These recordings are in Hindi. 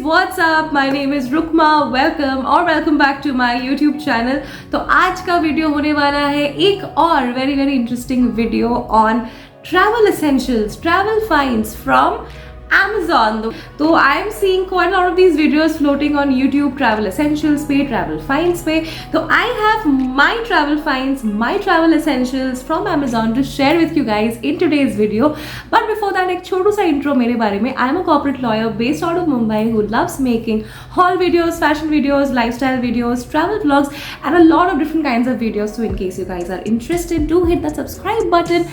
What's up, my name is Rukma, welcome back to my YouTube channel. तो आज का वीडियो होने वाला है एक और very very interesting video on travel essentials, travel finds from Amazon. तो I am seeing quite a lot of these videos floating on YouTube, travel essentials पे, travel finds पे. तो I have my travel finds, my travel essentials from Amazon to share with you guys in today's video. But before that, एक छोटू सा intro मेरे बारे में. I am a corporate lawyer based out of Mumbai who loves making haul videos, fashion videos, lifestyle videos, travel vlogs, and a lot of different kinds of videos. So in case you guys are interested, do hit that subscribe button.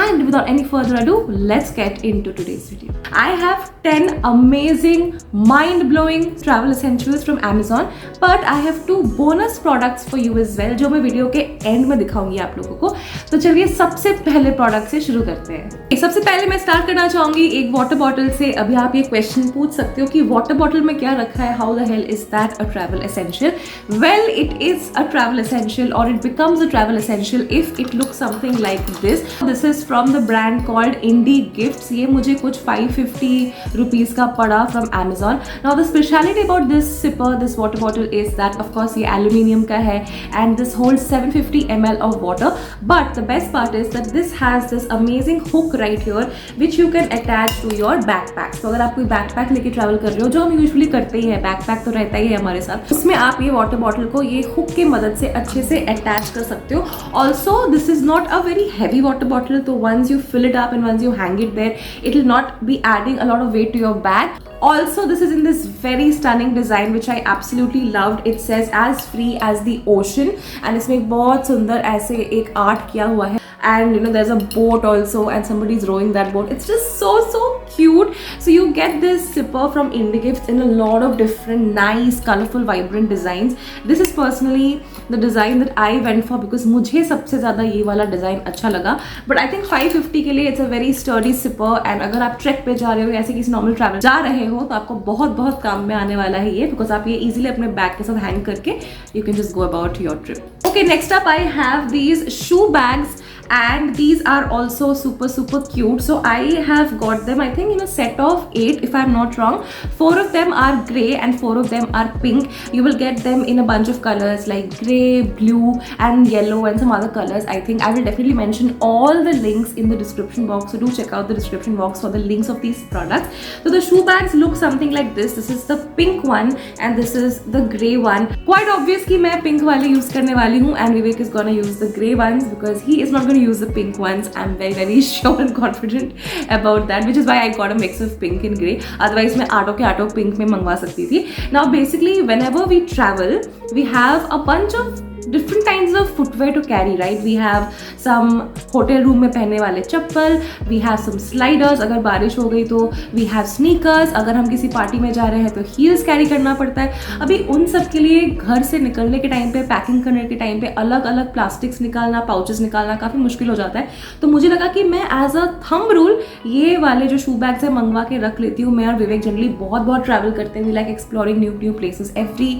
And without any further ado, let's get into today's video. I have 10 amazing, mind-blowing travel essentials from Amazon, but I have 2 bonus products for you as well, जो मैं वीडियो के एंड में दिखाऊंगी आप लोगों को। तो चलिए सबसे पहले प्रोडक्ट से शुरू करते हैं। सबसे पहले मैं स्टार्ट करना चाहूंगी एक वाटर बॉटल से। अभी आप ये क्वेश्चन पूछ सकते हो कि वाटर बॉटल में क्या रखा है, how the hell is that a travel essential? Well, it is a travel essential और it becomes a travel essential if it looks something like this. This is from the brand called Indie Gifts. ये मुझे कुछ 550 रुपीज का पड़ा from Amazon. Now the speciality about this sipper, this water bottle is that of course ये aluminium का है and this holds 750 ml of water. But the best part is that this has this amazing hook right here which you can attach to your backpack. तो अगर आप कोई backpack लेके travel कर रहे हो, जो हम usually करते ही हैं, backpack तो रहता ही है हमारे साथ, उसमें आप ये water bottle को ये hook की मदद से अच्छे से attach कर सकते हो. Also this is not a very heavy water bottle, तो once you fill it up and once you hang it there, it will not be adding a lot of weight to your bag. Also, this is in this very stunning design which I absolutely loved. It says as free as the ocean and इसमें एक बहुत सुंदर ऐसे एक आर्ट किया हुआ है. And you know there's a boat also and somebody's rowing that boat. It's just so cute. So you get this sipper from Indie Gifts in a lot of different nice, colorful, vibrant designs. This is personally the design that I went for because मुझे सबसे ज़्यादा ये वाला डिज़ाइन अच्छा लगा. But I think 550 के लिए it's a very sturdy sipper. And अगर आप ट्रैक पे जा रहे हो या ऐसे किसी नॉर्मल ट्रैवल जा रहे हो तो आपको बहुत काम में आने वाला है ये, because आप ये easily अपने बैग के साथ हैंग करके you can just go about your trip. Okay, next up I have these shoe bags. And these are also super cute. So I have got them I think in a set of 8 if I'm not wrong. 4 of them are grey and 4 of them are pink. You will get them in a bunch of colors like grey, blue and yellow and some other colors. I think I will definitely mention all the links in the description box, so do check out the description box for the links of these products. So the shoe bags look something like this. This is the pink one and this is the grey one. Quite obvious कि मैं pink वाले use करने वाली हूँ and Vivek is gonna use the grey ones because he is not gonna use the pink ones. I'm very sure and confident about that, which is why I got a mix of pink and grey. Otherwise मैं आटो pink में मंगवा सकती थी. Now basically whenever we travel we have a bunch of different kinds of footwear to carry, right? We have some hotel room में पहनने वाले चप्पल, we have some sliders अगर बारिश हो गई तो, we have sneakers अगर हम किसी पार्टी में जा रहे हैं तो heels कैरी करना पड़ता है. अभी उन सब के लिए घर से निकलने के टाइम पे, पैकिंग करने के टाइम पे अलग अलग प्लास्टिक्स निकालना, पाउचेस निकालना काफ़ी मुश्किल हो जाता है. तो मुझे लगा कि मैं एज अ थंब रूल ये वाले जो शू बैग्स है मंगवा के रख लेती हूँ. मैं और विवेक जनरली बहुत ट्रैवल करते हैं. We like exploring new places. Every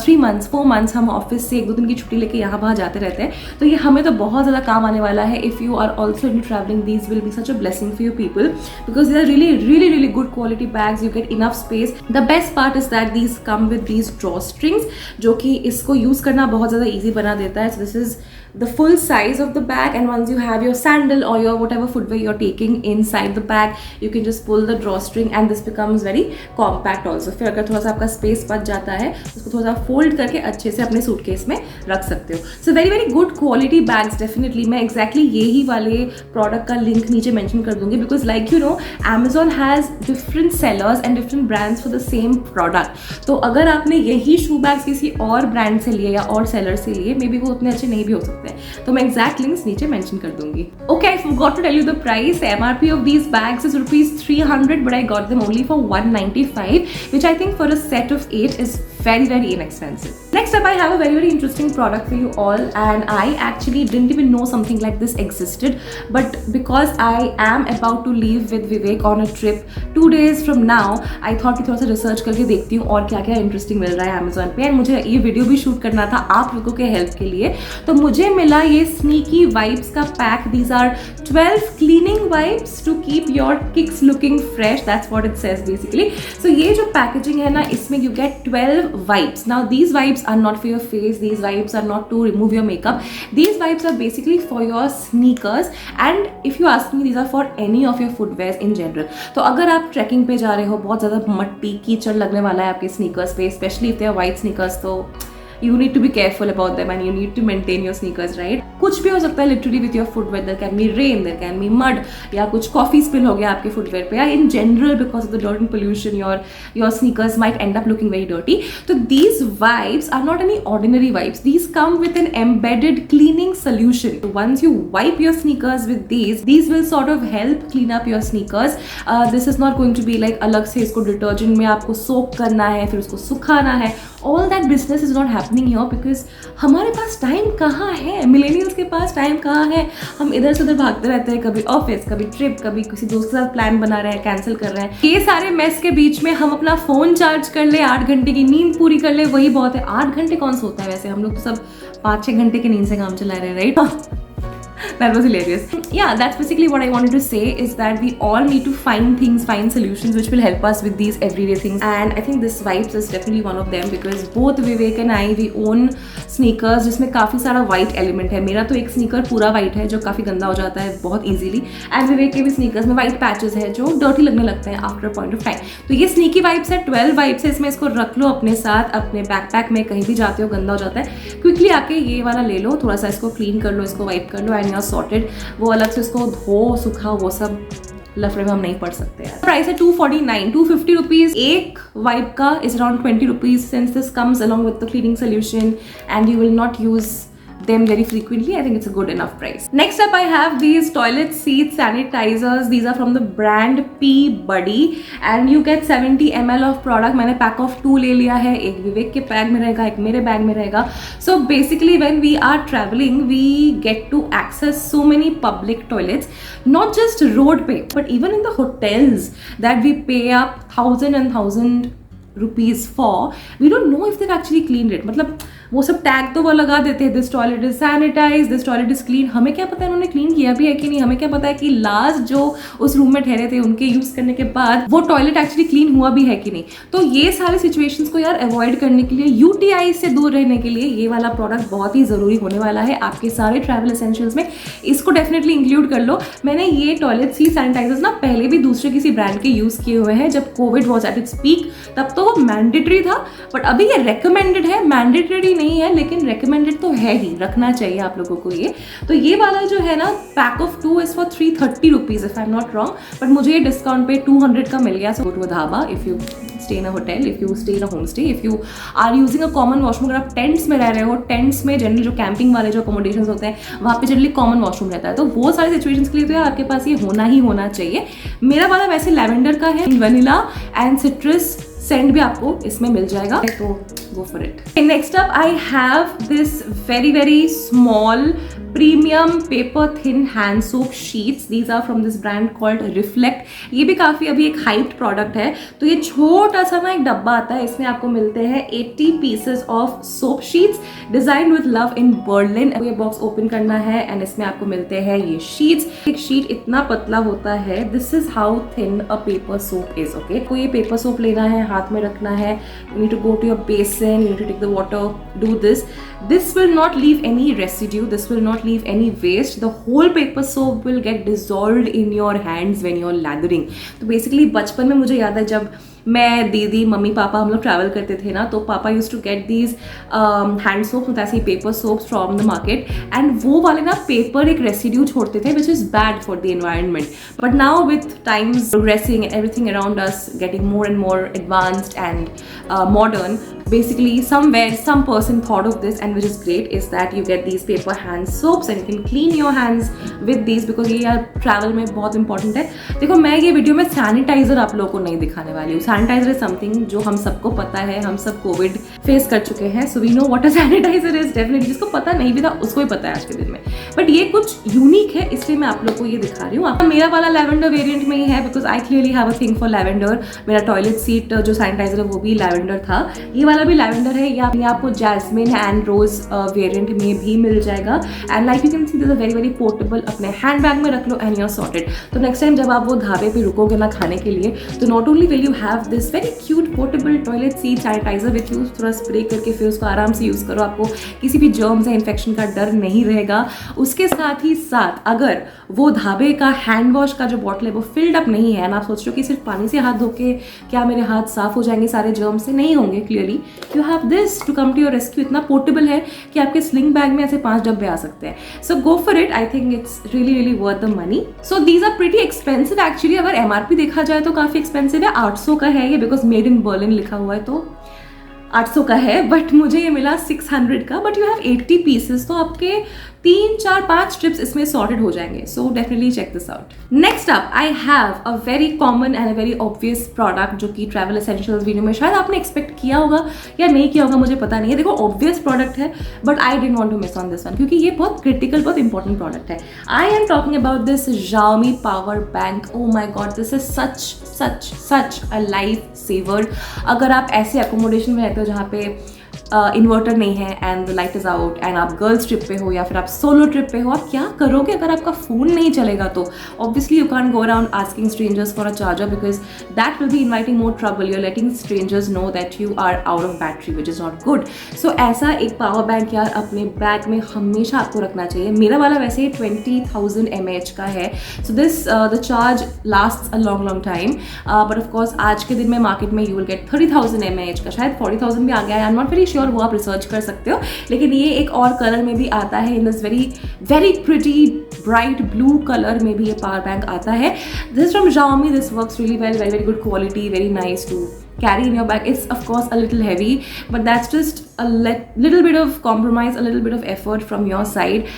3 months 4 months हम ऑफिस से 1-2 दिन की छुट्टी लेके यहाँ वहाँ जाते रहते हैं. तो ये हमें तो बहुत ज़्यादा काम आने वाला है. If you are also in travelling, these will be such a blessing for you people because they are really good quality bags. You get enough space. The best part is that these come with these drawstrings जो कि इसको यूज़ करना बहुत ज़्यादा ईजी बना देता है. So this is the full size of the bag and once you have your sandal or your whatever footwear you're taking inside the bag, you can just pull the drawstring and this becomes very compact also. फिर अगर थोड़ा सा आपका स्पेस बच जाता है उसको थोड़ा सा फोल्ड करके अच्छे से अपने सूटकेस में रख सकते हो. So very good quality bags definitely. मैं एक्जैक्टली यही वाले प्रोडक्ट का लिंक नीचे मेंशन कर दूंगी because like you know Amazon has different sellers and different brands for the same product. तो अगर आपने यही शू बैग्स किसी और ब्रांड से लिए या और सेलर से लिए, मे बी वो उतने अच्छे नहीं भी हो सकते. तो मैं एग्जैक्ट लिंक्स नीचे मेंशन कर दूंगी. Okay, I forgot to tell you the price. MRP of these bags is ₹300 but I got them only for 195 which I think for a set of 8 is very inexpensive. Next Next up, I have a very, very interesting product for you all, and I actually didn't even know something like this existed, but because I am about to leave with Vivek on a trip 2 days from now, I thought कि थोड़ा सा रिसर्च करके देखती हूँ और क्या क्या इंटरेस्टिंग मिल रहा है Amazon पे, एंड मुझे ये वीडियो भी शूट करना था आप लोगों के हेल्प के लिए। तो मुझे मिला ये स्नीकी वाइप्स का pack. These are 12 cleaning wipes to keep your kicks looking fresh, that's what it says basically. So ये जो पैकेजिंग है ना, इसमें you get 12 wipes. Now these wipes are not for your face, these wipes are not to remove your makeup, these wipes are basically for your sneakers, and if you ask me, these are for any of your footwears in general। तो अगर आप ट्रैकिंग पे जा रहे हो, बहुत ज़्यादा मट्टी कीचड़ लगने वाला है आपके स्नीकर्स पे, specially if they are white sneakers, तो you need to be careful about them and you need to maintain your sneakers, right? कुछ भी हो सकता है literally with your footwear, there can be rain, there can be mud, या कुछ coffee spill हो गया आपके footwear पे, या in general because of the dirt and pollution your sneakers might end up looking very dirty. So these wipes are not any ordinary wipes, these come with an embedded cleaning solution. So once you wipe your sneakers with these will sort of help clean up your sneakers. This is not going to be like अलग से इसको detergent में आपको soak करना है, फिर उसको सुखाना है, all that business is not happening here because हमारे पास टाइम कहाँ है, मिलेनियल्स के पास टाइम कहाँ है। हम इधर से उधर भागते रहते हैं, कभी ऑफिस, कभी ट्रिप, कभी किसी दोस्त के साथ प्लान बना रहे हैं, कैंसिल कर रहे हैं। ये सारे मेस के बीच में हम अपना फोन चार्ज कर ले, 8 घंटे की नींद पूरी कर ले, वही बहुत है। 8 घंटे कौन सोता है वैसे, हम लोग तो सब 5-6 घंटे की नींद से काम चला रहे हैं, right? That was hilarious. Yeah, that's basically what I wanted to say, is that we all need to find solutions which will help us with these everyday things, and I think this wipes is definitely one of them because both Vivek and I, we own sneakers जिसमें काफ़ी सारा white element है। मेरा तो एक sneaker पूरा white है जो काफ़ी गंदा हो जाता है बहुत easily, and Vivek के भी sneakers में white patches है जो dirty लगने लगते हैं after a point of time। तो ये sneaky wipes है, 12 wipes है, इसमें इसको रख लो अपने साथ, अपने बैकपैक में, कहीं भी जाते हो गंदा हो जाता है, क्विकली आके ये वाला ले लो, थोड़ा सा इसको क्लीन कर लो, इसको वाइप कर लो, एंड सॉर्टेड। वो अलग से उसको धो सुखाओ, वो सब लफड़े में हम नहीं पढ़ सकते यार। प्राइस है 249, 250 रुपीज एक वाइप का, is around 20 rupees since this comes along with the cleaning solution and you will not use them very frequently. I think it's a good enough price. Next up, I have these toilet seat sanitizers. These are from the brand P Buddy and you get 70 ml of product. मैंने pack of 2 ले लिया है, एक विवेक के बैग में रहेगा, एक मेरे बैग में रहेगा। So basically when we are traveling, we get to access so many public toilets, not just road पे, but even in the hotels that we pay up 1,000 rupees for, we don't know if they've actually cleaned it. मतलब वो सब टैग तो वो लगा देते हैं, this toilet is sanitize, this toilet is clean. हमें क्या पता है उन्होंने क्लीन किया भी है कि नहीं, हमें क्या पता है कि लास्ट जो उस रूम में ठहरे थे उनके यूज करने के बाद वो टॉयलेट एक्चुअली क्लीन हुआ भी है कि नहीं। तो ये सारे सिचुएशंस को यार अवॉइड करने के लिए, यूटीआई से दूर रहने के लिए ये वाला प्रोडक्ट बहुत ही जरूरी होने वाला है आपके सारे ट्रैवल एसेंशियल्स में। इसको डेफिनेटली इंक्लूड कर लो। मैंने ये टॉयलेट सीट सैनिटाइजर्स ना पहले भी दूसरे किसी ब्रांड के यूज किए हुए हैं, जब Covid was at its peak, तब तो वो मैंडेटरी था, बट अभी ये रिकमेंडेड है, मैंडेटरी नहीं है, लेकिन रिकमेंडेड तो है ही, रखना चाहिए आप लोगों को ये। तो ये वाला जो है ना, pack of 2 is for 330 rupees if I am not wrong, but मुझे ये डिस्काउंट पे 200 का मिल गया। So go to a dhaba if you stay in a hotel, if you stay in a homestay, if you are using a common washroom, अगर आप टेंट्स में रह रहे हो, टेंट्स में जनरली जो कैंपिंग वाले जो अकोमोडेशंस होते हैं वहाँ पे जनरली कॉमन वॉशरूम रहता है, तो वो सारे सिचुएशंस के लिए तो यार आपके पास ये होना ही होना चाहिए। मेरा वाला वैसे लैवेंडर का है, वनीला एंड सिट्रस सेंट भी आपको इसमें मिल जाएगा, तो go for it. Next up I have this very small premium paper thin hand soap sheets. These are from this brand called Reflect. ये भी काफ़ी अभी एक हाइप्ड प्रोडक्ट है। तो ये छोटा सा ना एक डब्बा आता है, इसमें आपको मिलते हैं 80 pieces of soap sheets design with love in Berlin. ये बॉक्स ओपन करना है एंड इसमें आपको मिलते हैं ये शीट्स। एक शीट इतना पतला होता है, this is how thin a paper soap is. Okay, को ये पेपर सोप लेना है, हाथ में रखना है, you need to go to your basin, you need to take the water, do this. This will not leave any residue, this will not leave any waste. The whole paper soap will get dissolved in your hands when you're lathering. तो basically बचपन में मुझे याद है जब मैं, दीदी, मम्मी, पापा हम लोग ट्रैवल करते थे ना, तो पापा use to get these hand soaps, मतलब ऐसे paper soaps from the market, and वो वाले ना पेपर एक रेसिड्यू छोड़ते थे which is bad for the environment. But now with times progressing, everything around us getting more and more advanced and modern, basically somewhere some person thought of this, and which is great, is that you get these paper hand soaps and you can clean your hands with these, because ये यार ट्रैवल में बहुत इंपॉर्टेंट है. देखो मैं ये वीडियो में सैनिटाइजर आप लोगों को नहीं दिखाने वाली हूँ. सैनिटाइजर इज समथिंग जो हम सबको पता है, हम सब कोविड फेस कर चुके हैं, so we know what a sanitizer is. Definitely जिसको पता नहीं भी था उसको ही पता है आज के दिन में, बट ये कुछ यूनिक है इसलिए मैं आप लोग को ये दिखा रही हूँ. मेरा वाला लैवेंडर वेरिएंट में ही है, because I clearly have a thing for lavender. मेरा टॉयलेट सीट जो सैनिटाइजर है वो भी लैवेंडर था, ये वाला भी लैवेंडर है. ये आपको जैस्मिन एंड रोज वेरिएंट में भी मिल जाएगा. And like you can see this is very very portable. अपने हैंड बैग में रख लो एंड यू आर सॉर्टेड. तो नेक्स्ट टाइम जब आप वो ढाबे पे रुकोगे ना खाने के लिए, तो not only will you have this very cute portable toilet seat sanitizer with you, थोड़ा स्प्रे करके फिर उसको आराम से यूज़ करो, आपको किसी भी जर्म्स या इन्फेक्शन का डर नहीं रहेगा. उसके साथ ही साथ अगर वो ढाबे का हैंड वॉश का जो बॉटल है वो फिल्ड अप नहीं है, एंड आप सोच रहे हो कि सिर्फ पानी से हाथ धो के क्या मेरे हाथ साफ हो जाएंगे सारे जर्म्स से, नहीं होंगे. Clearly you have this to come to your rescue. इतना पोर्टेबल है कि आपके स्लिंग बैग में ऐसे 5 डब्बे आ सकते हैं. So go for it. I think it's really really worth the money. So these are pretty expensive actually. अगर MRP देखा जाए तो काफ़ी एक्सपेंसिव है. 800 का है ये, बिकॉज मेड इन बर्लिन लिखा हुआ है तो 800 का है, बट मुझे ये मिला 600 का. बट यू हैव 80 पीसेस, तो आपके 3, 4, 5 ट्रिप्स इसमें सॉर्टेड हो जाएंगे. So definitely check this out. Next up I have a very common and a very obvious product, जो कि ट्रैवल एसेंशियल्स वीडियो में शायद आपने एक्सपेक्ट किया होगा या नहीं किया होगा, मुझे पता नहीं है. देखो ऑब्वियस प्रोडक्ट है, but I didn't want to miss on this one, क्योंकि ये बहुत क्रिटिकल, बहुत इंपॉर्टेंट प्रोडक्ट है. I am talking about this Xiaomi power bank. Oh my god, this is such a life saver. अगर आप ऐसे अकोमोडेशन में रहते हो जहाँ पे इन्वर्टर नहीं है and the light is out, and आप गर्ल्स ट्रिप पे हो या फिर आप सोलो ट्रिप पे हो, आप क्या करोगे अगर आपका फ़ोन नहीं चलेगा? तो obviously you can go around asking strangers for a charger, because that will be inviting more trouble. You are letting strangers know that you are out of battery, which is not good. So ऐसा एक पावर बैंक यार अपने बैग में हमेशा आपको रखना चाहिए. मेरा वाला वैसे 20,000 mAh का है. So this the charge last a long time, but of course आज के दिन में मार्केट में यू विल गेट 30,000 mAh का, शायद 40,000 भी आ गया है. I am not very sure, वो आप रिसर्च कर सकते हो. लेकिन ये एक और कलर में भी आता है, in this very very pretty bright blue colour में भी ये पावर बैंक आता है. This is from Xiaomi. This works really well, very very good quality, very nice to carry in your bag. It's of course a little heavy, but that's just a little bit of compromise, a little bit of effort from your side,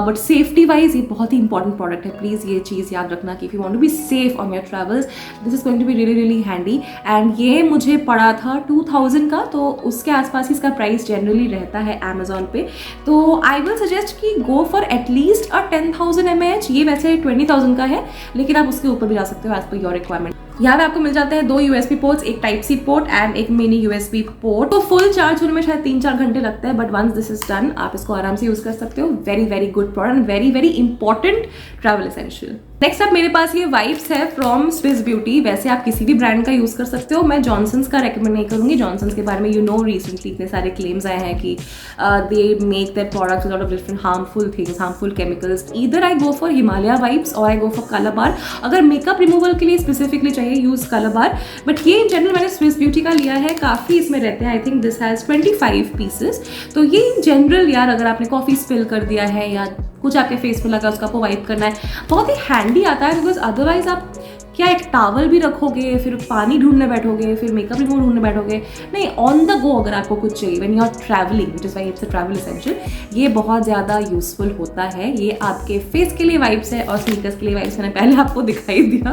but safety wise ये बहुत ही important product है. Please ये चीज़ याद रखना कि if you want to be safe on your travels, this is going to be really really handy. And ये मुझे पड़ा था 2000 का, तो उसके आसपास ही इसका प्राइस जनरली रहता है Amazon पे. तो I will suggest कि go for at least a 10,000 mAh. ये वैसे 20,000 का है, लेकिन आप उसके ऊपर भी जा सकते हो as per your requirement. यहाँ पे आपको मिल जाते हैं 2 USB पोर्ट्स, एक टाइप सी पोर्ट एंड एक मिनी USB पोर्ट. तो फुल चार्ज होने में शायद 3-4 घंटे लगता है, but once this is done आप इसको आराम से यूज कर सकते हो. Very very good product, very very important travel essential. Next अब मेरे पास ये वाइप्स है फ्रॉम स्विस ब्यूटी. वैसे आप किसी भी ब्रांड का यूज कर सकते हो, मैं जॉनसन्स का रेकमेंड नहीं करूंगी. जॉनसन्स के बारे में यू नो रिसेंटली इतने सारे क्लेम्स आए हैं कि they make their products lot of different harmful things, harmful chemicals. Either I go for Himalaya wipes और आई गो फॉर कलाबार. अगर मेकअप रिमूवल के लिए स्पेसिफिकली चाहिए यूज कलाबार, बट ये इन जनरल मैंने स्विस ब्यूटी का लिया है. काफ़ी इसमें रहते हैं, I think this has 25 pieces. तो ये इन जनरल यार अगर आपने कॉफ़ी स्पिल कर दिया है या कुछ आपके फेस पे लगा उसका आपको वाइप करना है, बहुत ही हैंडी आता है. बिकॉज अदरवाइज आप क्या एक टावल भी रखोगे, फिर पानी ढूंढने बैठोगे, फिर मेकअप रिमूव ढूंढने बैठोगे? नहीं, ऑन द गो अगर आपको कुछ चाहिए when you are travelling, which is why it's a travel essential, ये बहुत ज़्यादा यूजफुल होता है. ये आपके फेस के लिए वाइप्स है और स्नीकर्स के लिए वाइप्स मैंने पहले आपको दिखाई दिया,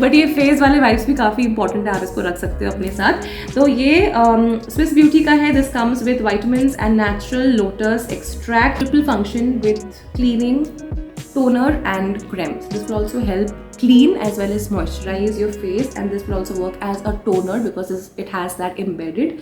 बट ये फेस वाले वाइप्स भी काफ़ी इंपॉर्टेंट है, आप इसको रख सकते हो अपने साथ. तो ये स्विस ब्यूटी का है. This comes with vitamins and natural lotus extract, triple function with cleaning, toner and creams. This will also help clean as well as moisturize your face, and this will also work as a toner because it has that embedded,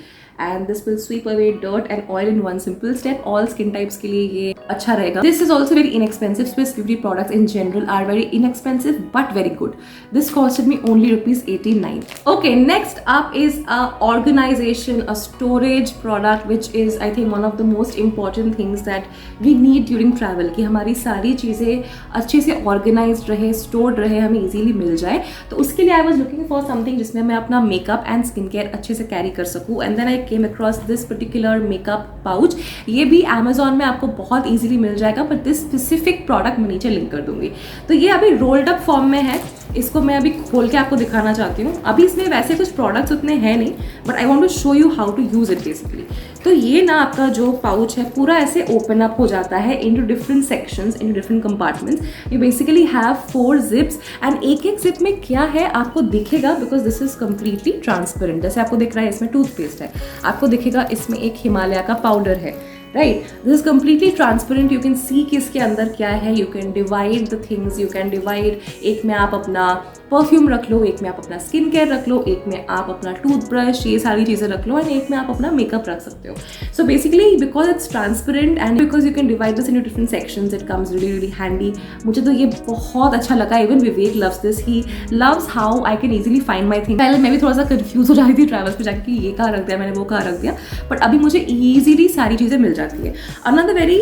and this will sweep away dirt and oil in one simple step. All skin types के लिए ये अच्छा रहेगा. This is also very inexpensive. Swiss beauty products in general are very inexpensive but very good. This costed me only ₹89. Okay, next up is a organization, a storage product, which is I think one of the most important things that we need during travel. कि हमारी सारी चीज़ें अच्छे से organized रहे, stored रहे, हमें easily मिल जाए. तो उसके लिए I was looking for something जिसमें मैं अपना makeup and skincare अच्छे से carry कर सकूँ. And then I came across this particular makeup pouch. ये भी Amazon में आपको बहुत easily मिल जाएगा, but this specific product मैं नीचे लिंक कर दूंगी. तो ये अभी rolled up form में है. इसको मैं अभी खोल के आपको दिखाना चाहती हूँ। अभी इसमें वैसे कुछ प्रोडक्ट्स उतने हैं नहीं, but I want to show you how to use it basically. तो ये ना आपका जो पाउच है पूरा ऐसे ओपन अप हो जाता है into different sections, into different compartments. You basically have 4 zips and एक एक जिप में क्या है आपको दिखेगा, because this is completely transparent. जैसे आपको दिख रहा है इसमें टूथपेस्ट है, आपको दिखेगा इसमें एक हिमालय का पाउडर है, right. This is completely transparent, you can see कि इसके अंदर क्या है। You can divide the things, you can divide, एक में आप अपना परफ्यूम रख लो, एक में आप अपना स्किन केयर रख लो, एक में आप अपना टूथब्रश, ये सारी चीज़ें रख लो, एंड एक में आप अपना मेकअप रख सकते हो। So basically because it's transparent and because you can divide this in different sections, it comes really really handy. मुझे तो ये बहुत अच्छा लगा, even Vivek loves this, he loves how I can easily find my thing. पहले मैं भी थोड़ा सा कंफ्यूज हो जाती थी ट्रैवल्स पे जाके कि ये कहाँ रख दिया मैंने, वो कहाँ रख दिया, बट अभी मुझे ईजिली सारी चीज़ें मिल जाती है। Another very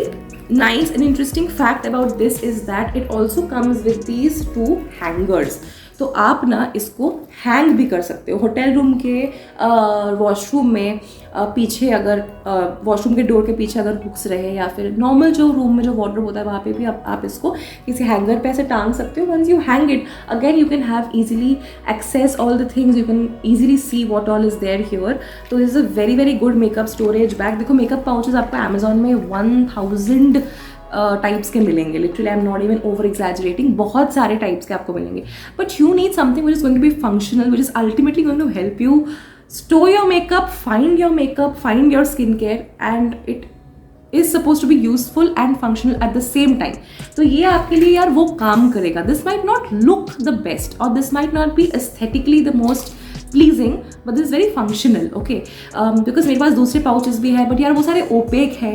nice and interesting fact about this is that it also comes with these 2 hangers. तो आप ना इसको हैंग भी कर सकते हो होटल रूम के वॉशरूम में, पीछे अगर वॉशरूम के डोर के पीछे अगर हुक्स रहे, या फिर नॉर्मल जो रूम में जो वार्डरोब होता है वहाँ पे भी आप इसको किसी हैंगर पे ऐसे टांग सकते हो। Once you hang it again you can have easily access all the things, you can easily see what all is there here. तो this is a very very good makeup storage bag. देखो मेकअप पाउचेज आपको अमेजोन में 1000 टाइप्स के मिलेंगे, literally I am not even over exaggerating, बहुत सारे टाइप्स के आपको मिलेंगे। But you need something which is going to be functional, which is ultimately going to help you store your makeup, find your skincare, and it is supposed to be useful and functional at the same time. तो ये आपके लिए यार वो काम करेगा. This might not look the best or this might not be aesthetically the most pleasing, but this is very functional, okay? Because मेरे पास दूसरे पाउचेस भी हैं, बट यार वो सारे ओपेक है,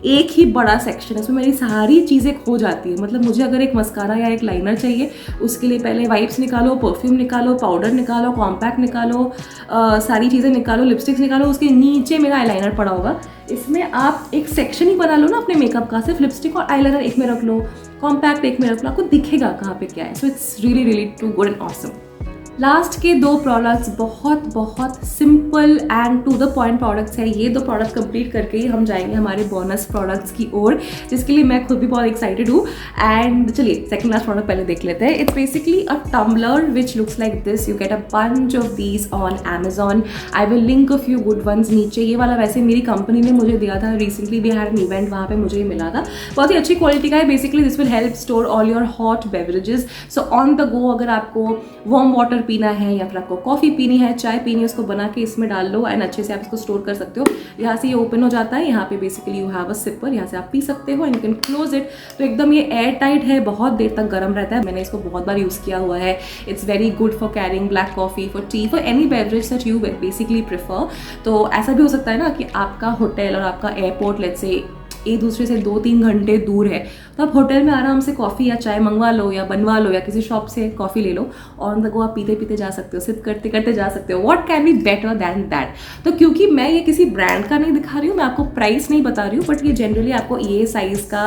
एक ही बड़ा सेक्शन है, उसमें मेरी सारी चीज़ें खो जाती है. मतलब मुझे अगर एक मस्कारा या एक लाइनर चाहिए, उसके लिए पहले वाइप्स निकालो, परफ्यूम निकालो, पाउडर निकालो, कॉम्पैक्ट निकालो, सारी चीज़ें निकालो, लिपस्टिक्स निकालो, उसके नीचे मेरा आईलाइनर पड़ा होगा. इसमें आप एक सेक्शन ही बना लो ना अपने मेकअप का, सिर्फ लिपस्टिक और आईलाइनर एक में रख लो, कॉम्पैक्ट एक में रख लो, आपको दिखेगा कहाँ पे क्या है. So it's really really too good and awesome. Last के 2 प्रोडक्ट्स बहुत simple and to the point products है. ये 2 प्रोडक्ट कंप्लीट करके ही हम जाएंगे हमारे बोनस प्रोडक्ट्स की ओर, जिसके लिए मैं खुद भी बहुत एक्साइटेड हूँ. एंड चलिए सेकंड लास्ट प्रोडक्ट पहले देख लेते हैं. It's basically a tumbler which looks like this. You get a bunch of these on Amazon. I will link a few good ones नीचे. ये वाला वैसे मेरी कंपनी ने मुझे दिया था रिसेंटली, भी हैड एन इवेंट, वहाँ पे मुझे ये मिला था. बहुत ही अच्छी क्वालिटी का है. Basically this will help store all your hot beverages. So on the go अगर आपको वार्म वाटर पीना है या फिर आपको कॉफ़ी पीनी है, चाय पीनी है, उसको बना के इसमें डाल लो एंड अच्छे से आप इसको स्टोर कर सकते हो. यहाँ से ये ओपन हो जाता है, यहाँ पे basically you have a sipper, यहाँ से आप पी सकते हो and you can close it. तो एकदम ये एयर टाइट है, बहुत देर तक गर्म रहता है. मैंने इसको बहुत बार यूज़ किया हुआ है. It's very good for carrying black coffee, for T, for any beverage that you basically prefer. तो ऐसा भी हो सकता है ना कि आपका होटल और आपका एयरपोर्ट लेट्स से एक दूसरे से 2-3 घंटे दूर है, तो आप होटल में आराम से कॉफ़ी या चाय मंगवा लो या बनवा लो, या किसी शॉप से कॉफ़ी ले लो, ऑन द गो आप पीते पीते जा सकते हो, सिप करते करते जा सकते हो. What can be better than that. तो क्योंकि मैं ये किसी ब्रांड का नहीं दिखा रही हूँ, मैं आपको प्राइस नहीं बता रही हूँ, बट ये जनरली आपको ये साइज़ का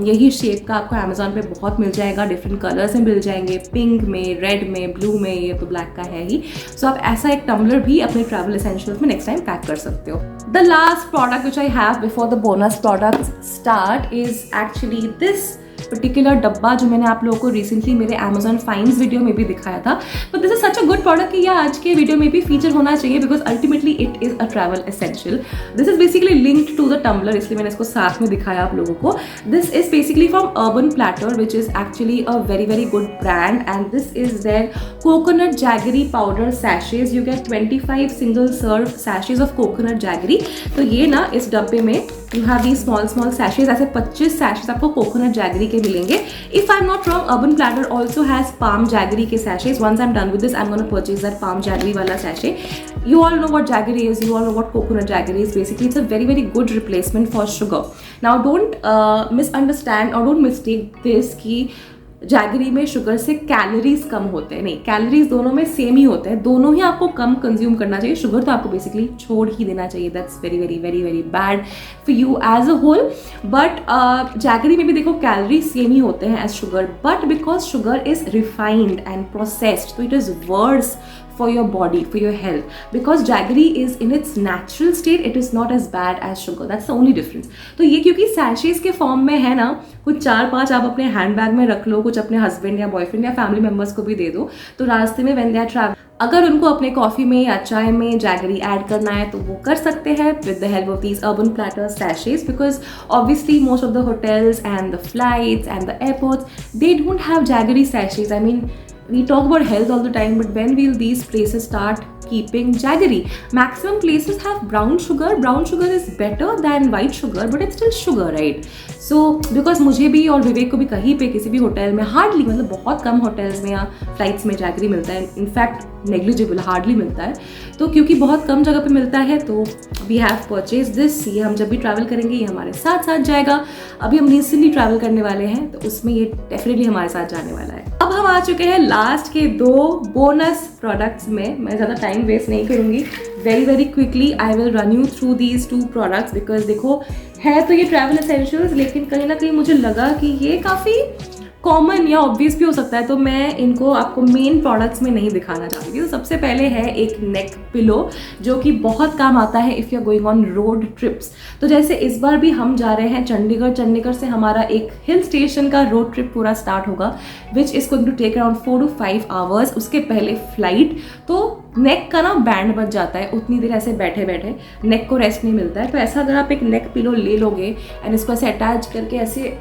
यही शेप का आपको अमेजोन पे बहुत मिल जाएगा. डिफरेंट कलर्स में मिल जाएंगे, पिंक में, रेड में, ब्लू में, ये तो ब्लैक का है ही. सो आप ऐसा एक टम्बलर भी अपने ट्रैवल एसेंशियल्स में नेक्स्ट टाइम पैक कर सकते हो. The last product which I have before the bonus product start is actually this particular डब्बा जो मैंने आप लोगों को रिसेंटली मेरे Amazon फाइंड्स वीडियो में भी दिखाया था. But this is such a good product कि यह आज के वीडियो में भी फीचर होना चाहिए, because ultimately it is a travel essential. This is basically linked to the tumbler, इसलिए मैंने इसको साथ में दिखाया आप लोगों को. This is basically from Urban Platter which is actually a very very good brand, and this is their coconut jaggery powder सैशेज. यू गेट 25 सिंगल सर्व सैशेज ऑफ कोकोनट जैगरी. तो ये ना इस डब्बे में you have the small small सैशेज, ऐसे 25 सैशेज आपको कोकोनट जैगरी के मिलेंगे. If I am not wrong, Urban Platter also has palm jaggery के सैशेज. Once I am done with this I am gonna purchase that palm jaggery वाला sachet. You all know what jaggery is, you all know what coconut jaggery is. Basically it's a very very good replacement for sugar. Now don't misunderstand or don't mistake this कि जैगरी में शुगर से कैलोरीज कम होते हैं. नहीं, कैलोरीज दोनों में सेम ही होते हैं, दोनों ही आपको कम कंज्यूम करना चाहिए. शुगर तो आपको बेसिकली छोड़ ही देना चाहिए. That's very very very very bad for you as a whole. But jaggery में भी देखो कैलोरीज सेम ही होते हैं as sugar, but because sugar is refined and processed, तो it is worse for your body, for your health, because jaggery is in its natural state, it is not as bad as sugar. That's the only difference. तो ये क्योंकि सैशेज के फॉर्म में है ना, कुछ 4-5 आप अपने हैंडबैग में रख लो, कुछ अपने हस्बैंड या बॉयफ्रेंड या फैमिली मेम्बर्स को भी दे दो, तो रास्ते में व्हेन दे आर ट्रैवल, अगर उनको अपने कॉफ़ी में या चाय में जैगरी ऐड करना है तो वो कर सकते हैं with the help of these urban platter सैशेज, because obviously most of the hotels and the flights and the airports they don't have jaggery सैशेज. I mean, we talk about health all the time, but when will these places start keeping jaggery? Maximum places have brown sugar. Brown sugar is better than white sugar, but it's still sugar, right? So because मुझे भी और विवेक को भी कहीं पे किसी भी होटल में हार्डली, मतलब बहुत कम होटल्स में या फ्लाइट्स में जैगरी मिलता है, इनफैक्ट नेग्लिजिबल, हार्डली मिलता है. तो क्योंकि बहुत कम जगह पे मिलता है तो वी हैव परचेज दिस. ये हम जब भी ट्रैवल करेंगे ये हमारे साथ साथ जाएगा. अभी हम रिसेंटली ट्रैवल करने वाले हैं तो उसमें ये डेफिनेटली हमारे साथ जाने वाला है. अब हम आ चुके हैं लास्ट के 2 बोनस प्रोडक्ट्स में. मैं ज़्यादा टाइम वेस्ट नहीं करूँगी. Very quickly I will run you through these 2 products, because देखो है तो ये ट्रैवल एसेंशियल्स, लेकिन कहीं ना कहीं मुझे लगा कि ये काफ़ी कॉमन या ऑब्वियस भी हो सकता है, तो मैं इनको आपको मेन प्रोडक्ट्स में नहीं दिखाना चाहती थी. तो सबसे पहले है एक नेक पिलो, जो कि बहुत काम आता है if you are going on road trips. तो जैसे इस बार भी हम जा रहे हैं चंडीगढ़ से हमारा एक हिल स्टेशन का रोड ट्रिप पूरा स्टार्ट होगा, which is going to take around 4 to 5 hours. उसके पहले फ्लाइट, तो नेक का ना बैंड बच जाता है उतनी देर ऐसे बैठे बैठे, नेक को रेस्ट नहीं मिलता है. तो ऐसा अगर आप एक नेक पिलो ले लोगे एंड इसको ऐसे अटैच करके ऐसे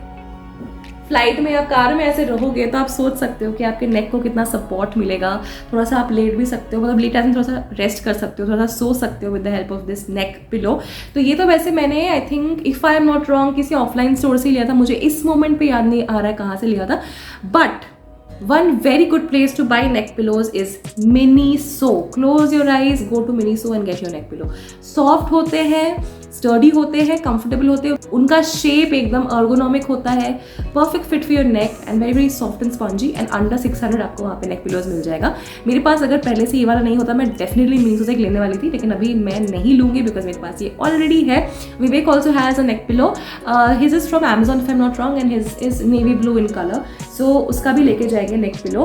फ्लाइट में या कार में ऐसे रहोगे, तो आप सोच सकते हो कि आपके नेक को कितना सपोर्ट मिलेगा. थोड़ा सा आप लेट भी सकते हो, मतलब लेट ऐसे थोड़ा सा रेस्ट कर सकते हो, थोड़ा सा सो सकते हो with the help of this neck pillow. तो ये तो वैसे मैंने I think if I am not wrong किसी ऑफलाइन स्टोर से लिया था, मुझे इस मोमेंट पे याद नहीं आ रहा है कहाँ से लिया था. But one very good place to buy neck pillows is Miniso. Close your eyes, go to Miniso and get your neck pillow. Soft होते हैं, स्टर्डी होते हैं, कंफर्टेबल होते हैं, उनका शेप एकदम अर्गोनॉमिक होता है, perfect fit for your neck and very soft and spongy. And under 600 आपको वहाँ पे नेक पिलोज मिल जाएगा. मेरे पास अगर पहले से ये वाला नहीं होता मैं डेफिनेटली Miniso से एक लेने वाली थी, लेकिन अभी मैं नहीं लूँगी बिकॉज मेरे पास ये ऑलरेडी है. Vivek also has a neck pillow. His is from Amazon if I'm not wrong, and his is navy blue in color. So उसका भी लेके जाएंगे neck pillow.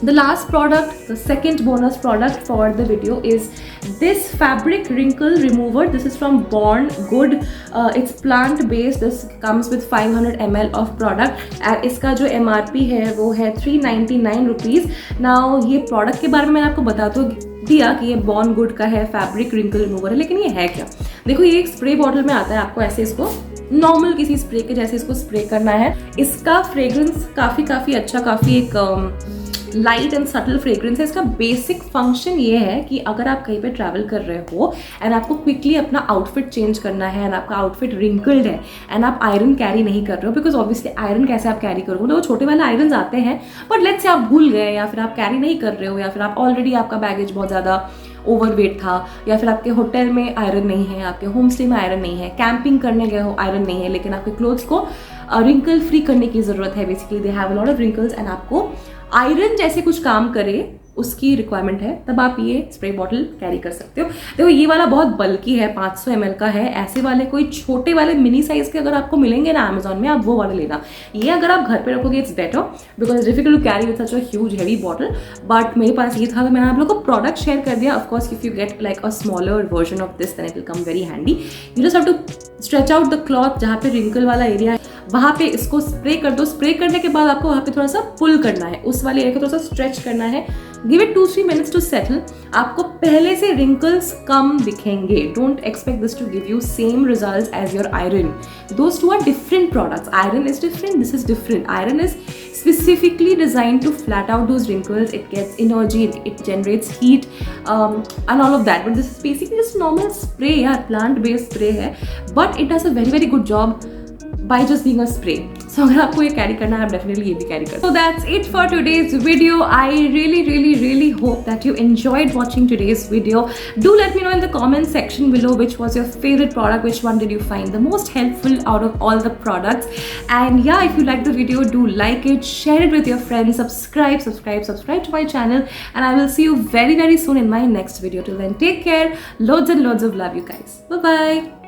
The last product, the second bonus product for the video is this fabric wrinkle remover. This is from Born Good. It's plant based. This comes with 500 ml of product. And इसका जो MRP है वो है 399 रुपीज़. Now ये प्रोडक्ट के बारे में मैंने आपको बता तो दिया कि ये बॉर्न गुड का है, फैब्रिक रिंकल रिमूवर है, लेकिन ये है क्या? देखो ये एक स्प्रे बॉटल में आता है, आपको ऐसे इसको नॉर्मल किसी स्प्रे के जैसे इसको स्प्रे करना है. इसका फ्रेग्रेंस काफ़ी अच्छा, काफ़ी एक लाइट एंड सटल फ्रेग्रेंस है. इसका बेसिक फंक्शन ये है कि अगर आप कहीं पे ट्रैवल कर रहे हो एंड आपको क्विकली अपना आउटफिट चेंज करना है एंड आपका आउटफिट रिंकल्ड है एंड आप आयरन कैरी नहीं कर रहे हो, बिकॉज ऑब्वियसली आयरन कैसे आप कैरी करोगे, तो वो छोटे वाले आयरन आते हैं, बट लेट्स से आप भूल गए या फिर आप कैरी नहीं कर रहे हो या फिर आप ऑलरेडी आपका बैगेज बहुत ज़्यादा ओवरवेट था या फिर आपके होटल में आयरन नहीं है, आपके होम स्टे में आयरन नहीं है, कैंपिंग करने गए हो आयरन नहीं है, लेकिन आपके क्लोथ्स को रिंकल फ्री करने की ज़रूरत है. Basically they have a lot of wrinkles and आपको आयरन जैसे कुछ काम करे उसकी रिक्वायरमेंट है, तब आप ये स्प्रे बॉटल कैरी कर सकते हो. देखो ये वाला बहुत बल्कि है, 500 ml का है. ऐसे वाले कोई छोटे वाले मिनी साइज के अगर आपको मिलेंगे ना अमेजोन में, आप वो वाले लेना. ये अगर आप घर पे रखोगे it's better because it's difficult to carry with such a huge heavy bottle. But मेरे पास ये था तो मैंने आप लोगों को प्रोडक्ट शेयर कर दिया. Of course if you get like a smaller version of this then it will come very handy. You just have to stretch out the cloth, जहाँ पे रिंकल वाला एरिया है वहाँ पे इसको स्प्रे कर दो. स्प्रे करने के बाद आपको वहाँ पे थोड़ा सा पुल करना है, उस वाले एरिया को थोड़ा सा स्ट्रेच करना है. Give it 2-3 minutes to settle. आपको पहले से रिंकल्स कम दिखेंगे. Don't expect this to give you same results as your iron. Those two are different products. Iron is different, this is different. Iron is specifically designed to flat out those wrinkles. It gets energy, it generates heat and all of that. But this is basically just normal spray. Yeah, plant-based spray है, but it does a very good job by just being a spray. So अगर आपको ये कैरी करना है आप डेफिनेटली ये भी कैरी कर. So that's it for today's video. I really hope that you enjoyed watching today's video. Do let me know in the comment section below which was your favorite product, which one did you find the most helpful out of all the products. And yeah, if you like the video, do like it, share it with your friends, subscribe to my channel, and I will see you very soon in my next video. Till then, take care. Loads and loads of love, you guys. Bye bye.